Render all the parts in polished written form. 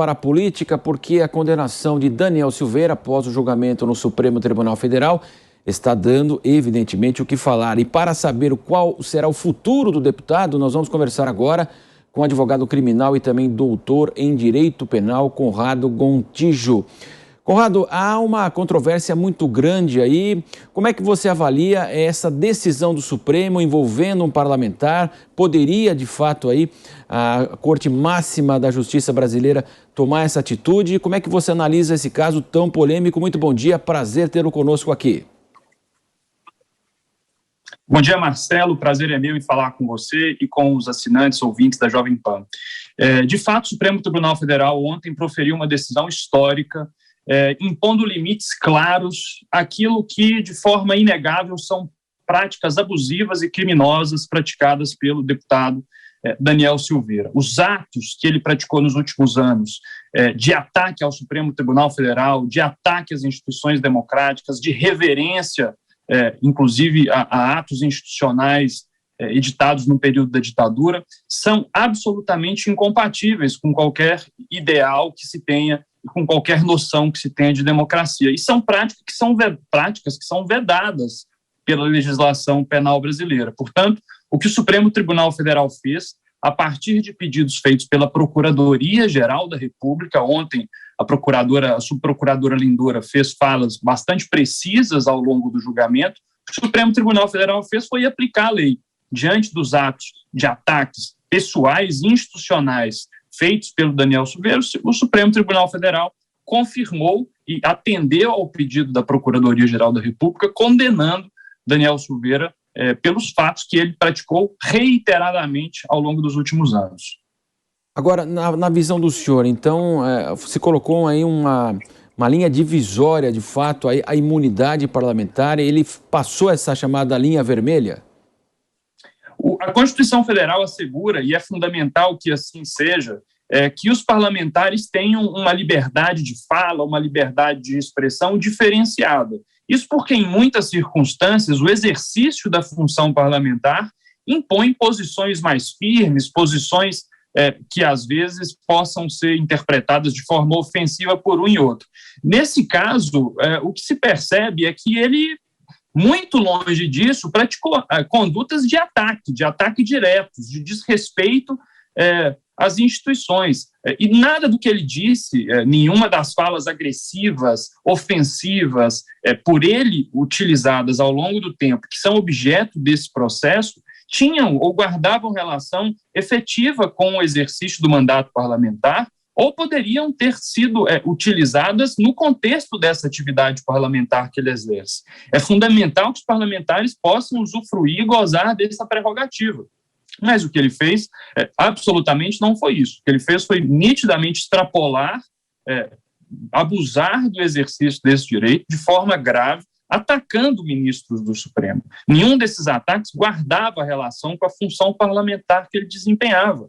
para a política porque a condenação de Daniel Silveira após o julgamento no Supremo Tribunal Federal está dando, evidentemente, o que falar. E para saber qual será o futuro do deputado, nós vamos conversar agora com o advogado criminal e também doutor em Direito Penal, Conrado Gontijo. Conrado, há uma controvérsia muito grande aí. Como é que você avalia essa decisão do Supremo envolvendo um parlamentar? Poderia, de fato, aí a Corte Máxima da Justiça Brasileira tomar essa atitude? Como é que você analisa esse caso tão polêmico? Muito bom dia, prazer tê-lo conosco aqui. Bom dia, Marcelo. Prazer é meu em falar com você e com os assinantes, ouvintes da Jovem Pan. De fato, o Supremo Tribunal Federal ontem proferiu uma decisão histórica, impondo limites claros àquilo que, de forma inegável, são práticas abusivas e criminosas praticadas pelo deputado Daniel Silveira. Os atos que ele praticou nos últimos anos de ataque ao Supremo Tribunal Federal, de ataque às instituições democráticas, de reverência, inclusive a atos institucionais editados no período da ditadura, são absolutamente incompatíveis com qualquer ideal que se tenha e com qualquer noção que se tenha de democracia. E são práticas que são vedadas pela legislação penal brasileira. Portanto, o que o Supremo Tribunal Federal fez, a partir de pedidos feitos pela Procuradoria-Geral da República, ontem a subprocuradora Lindora fez falas bastante precisas ao longo do julgamento, o que o Supremo Tribunal Federal fez foi aplicar a lei diante dos atos de ataques pessoais e institucionais feitos pelo Daniel Silveira. O Supremo Tribunal Federal confirmou e atendeu ao pedido da Procuradoria-Geral da República, condenando Daniel Silveira pelos fatos que ele praticou reiteradamente ao longo dos últimos anos. Agora, na visão do senhor, então, se colocou aí uma linha divisória, de fato, a imunidade parlamentar, ele passou essa chamada linha vermelha? A Constituição Federal assegura, e é fundamental que assim seja, que os parlamentares tenham uma liberdade de fala, uma liberdade de expressão diferenciada. Isso porque, em muitas circunstâncias, o exercício da função parlamentar impõe posições mais firmes, posições que, às vezes, possam ser interpretadas de forma ofensiva por um e outro. Nesse caso, o que se percebe é que ele, muito longe disso, praticou condutas de ataque diretos, de desrespeito às instituições. E nada do que ele disse, nenhuma das falas agressivas, ofensivas, por ele utilizadas ao longo do tempo, que são objeto desse processo, tinham ou guardavam relação efetiva com o exercício do mandato parlamentar, ou poderiam ter sido utilizadas no contexto dessa atividade parlamentar que ele exerce. É fundamental que os parlamentares possam usufruir e gozar dessa prerrogativa. Mas o que ele fez, absolutamente não foi isso. O que ele fez foi nitidamente extrapolar, abusar do exercício desse direito de forma grave, atacando ministros do Supremo. Nenhum desses ataques guardava relação com a função parlamentar que ele desempenhava.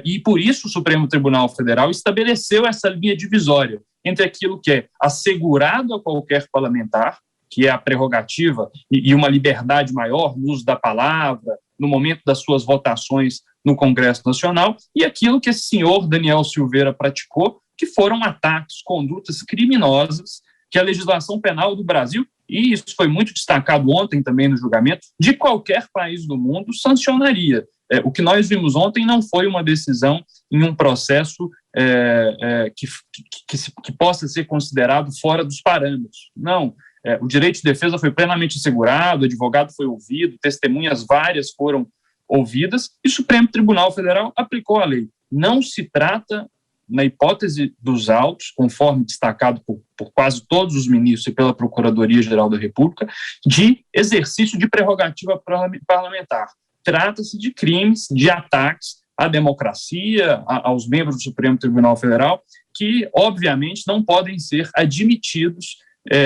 E por isso o Supremo Tribunal Federal estabeleceu essa linha divisória entre aquilo que é assegurado a qualquer parlamentar, que é a prerrogativa e uma liberdade maior no uso da palavra, no momento das suas votações no Congresso Nacional, e aquilo que esse senhor Daniel Silveira praticou, que foram ataques, condutas criminosas que a legislação penal do Brasil, e isso foi muito destacado ontem também no julgamento, de qualquer país do mundo sancionaria. O que nós vimos ontem não foi uma decisão em um processo que possa ser considerado fora dos parâmetros. Não, o direito de defesa foi plenamente assegurado, o advogado foi ouvido, testemunhas várias foram ouvidas, e o Supremo Tribunal Federal aplicou a lei. Não se trata, na hipótese dos autos, conforme destacado por quase todos os ministros e pela Procuradoria-Geral da República, de exercício de prerrogativa parlamentar. Trata-se de crimes, de ataques à democracia, aos membros do Supremo Tribunal Federal, que, obviamente, não podem ser admitidos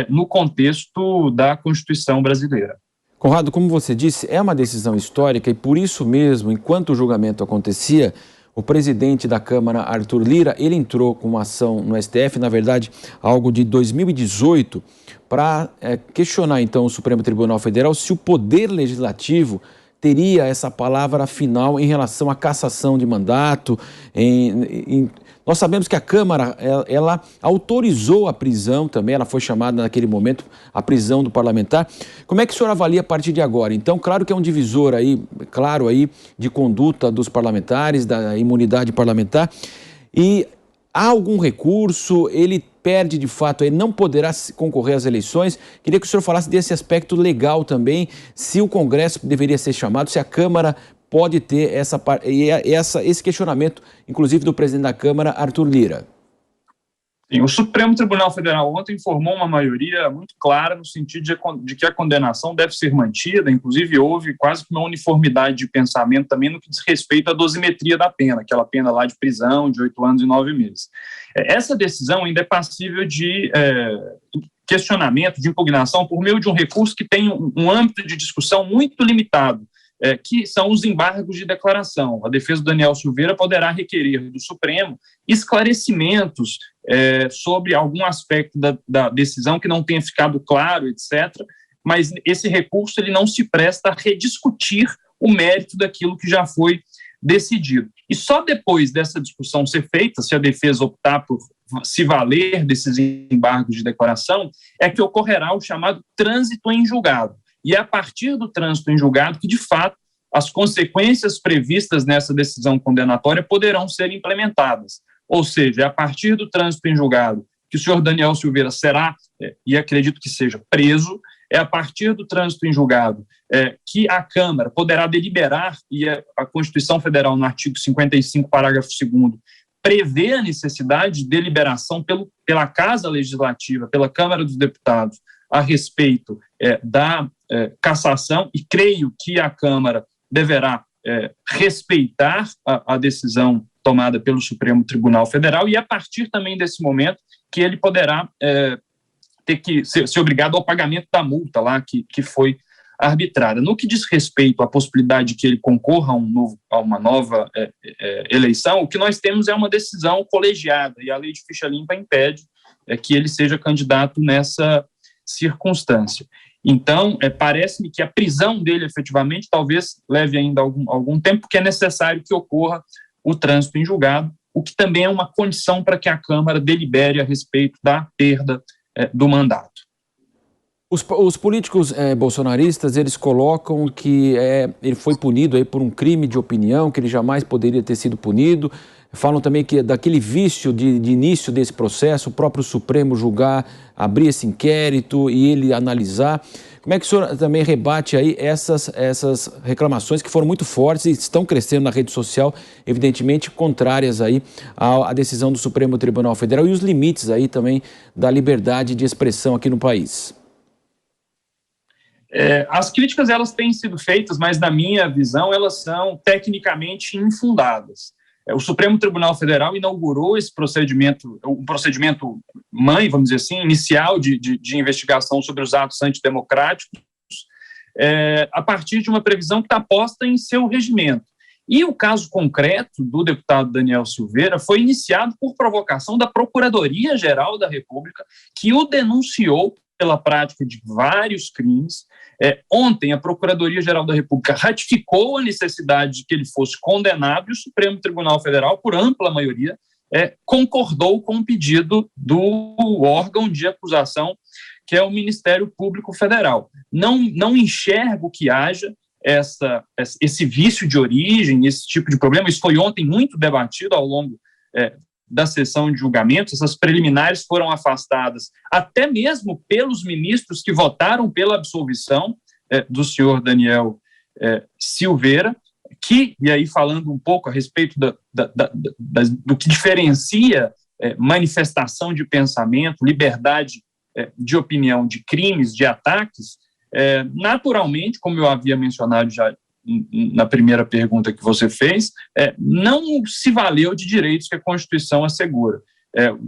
no contexto da Constituição brasileira. Conrado, como você disse, é uma decisão histórica e, por isso mesmo, enquanto o julgamento acontecia, o presidente da Câmara, Arthur Lira, ele entrou com uma ação no STF, na verdade, algo de 2018, para questionar, então, o Supremo Tribunal Federal se o Poder Legislativo teria essa palavra final em relação à cassação de mandato, Nós sabemos que a Câmara, ela autorizou a prisão também, ela foi chamada naquele momento, a prisão do parlamentar. Como é que o senhor avalia a partir de agora? Então, claro que é um divisor aí, claro aí, de conduta dos parlamentares, da imunidade parlamentar. E há algum recurso? Ele perde de fato, ele não poderá concorrer às eleições. Queria que o senhor falasse desse aspecto legal também, se o Congresso deveria ser chamado, se a Câmara pode ter esse questionamento, inclusive do presidente da Câmara, Arthur Lira. Sim, o Supremo Tribunal Federal ontem formou uma maioria muito clara no sentido de que a condenação deve ser mantida, inclusive houve quase que uma uniformidade de pensamento também no que diz respeito à dosimetria da pena, aquela pena lá de prisão de 8 anos e 9 meses. Essa decisão ainda é passível de questionamento, de impugnação, por meio de um recurso que tem um âmbito de discussão muito limitado, que são os embargos de declaração. A defesa do Daniel Silveira poderá requerer do Supremo esclarecimentos sobre algum aspecto da decisão que não tenha ficado claro, etc., mas esse recurso ele não se presta a rediscutir o mérito daquilo que já foi decidido. E só depois dessa discussão ser feita, se a defesa optar por se valer desses embargos de declaração, é que ocorrerá o chamado trânsito em julgado. E é a partir do trânsito em julgado que, de fato, as consequências previstas nessa decisão condenatória poderão ser implementadas. Ou seja, é a partir do trânsito em julgado que o senhor Daniel Silveira será, e acredito que seja, preso, é a partir do trânsito em julgado que a Câmara poderá deliberar, e a Constituição Federal, no artigo 55, parágrafo 2º, prevê a necessidade de deliberação pela Casa Legislativa, pela Câmara dos Deputados, a respeito da cassação, e creio que a Câmara deverá respeitar a decisão tomada pelo Supremo Tribunal Federal, e a partir também desse momento que ele poderá ter que ser obrigado ao pagamento da multa lá que foi arbitrada. No que diz respeito à possibilidade de que ele concorra a uma nova eleição, o que nós temos é uma decisão colegiada, e a lei de ficha limpa impede que ele seja candidato nessa circunstância. Então, parece-me que a prisão dele, efetivamente, talvez leve ainda algum tempo, porque é necessário que ocorra o trânsito em julgado, o que também é uma condição para que a Câmara delibere a respeito da perda do mandato. Os políticos bolsonaristas, eles colocam que ele foi punido aí por um crime de opinião, que ele jamais poderia ter sido punido. Falam também que daquele vício de início desse processo, o próprio Supremo julgar, abrir esse inquérito e ele analisar. Como é que o senhor também rebate aí essas reclamações que foram muito fortes e estão crescendo na rede social, evidentemente contrárias aí à decisão do Supremo Tribunal Federal e os limites aí também da liberdade de expressão aqui no país? As críticas, elas têm sido feitas, mas, na minha visão, elas são tecnicamente infundadas. O Supremo Tribunal Federal inaugurou esse procedimento, um procedimento mãe, vamos dizer assim, inicial de investigação sobre os atos antidemocráticos, a partir de uma previsão que está posta em seu regimento. E o caso concreto do deputado Daniel Silveira foi iniciado por provocação da Procuradoria-Geral da República, que o denunciou pela prática de vários crimes. Ontem, a Procuradoria-Geral da República ratificou a necessidade de que ele fosse condenado e o Supremo Tribunal Federal, por ampla maioria, concordou com o pedido do órgão de acusação, que é o Ministério Público Federal. Não enxergo que haja esse vício de origem, esse tipo de problema. Isso foi ontem muito debatido ao longo da sessão de julgamento. Essas preliminares foram afastadas até mesmo pelos ministros que votaram pela absolvição do senhor Daniel Silveira, e aí falando um pouco a respeito do que diferencia manifestação de pensamento, liberdade de opinião, de crimes, de ataques, naturalmente, como eu havia mencionado já na primeira pergunta que você fez, não se valeu de direitos que a Constituição assegura.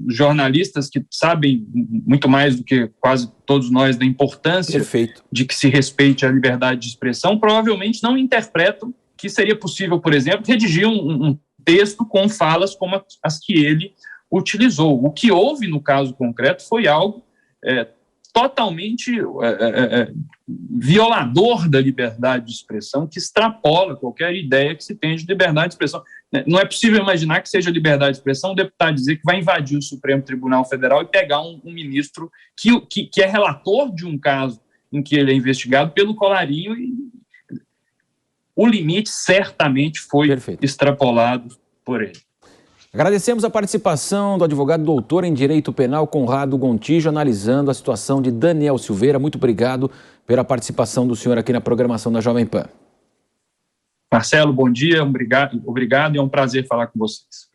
Jornalistas que sabem muito mais do que quase todos nós da importância de que se respeite a liberdade de expressão, provavelmente não interpretam que seria possível, por exemplo, redigir um texto com falas como as que ele utilizou. O que houve no caso concreto foi algo totalmente violador da liberdade de expressão, que extrapola qualquer ideia que se tem de liberdade de expressão. Não é possível imaginar que seja liberdade de expressão um deputado dizer que vai invadir o Supremo Tribunal Federal e pegar um ministro que é relator de um caso em que ele é investigado pelo colarinho, e o limite certamente foi extrapolado por ele. Agradecemos a participação do advogado doutor em Direito Penal Conrado Gontijo, analisando a situação de Daniel Silveira. Muito obrigado pela participação do senhor aqui na programação da Jovem Pan. Marcelo, bom dia, obrigado e é um prazer falar com vocês.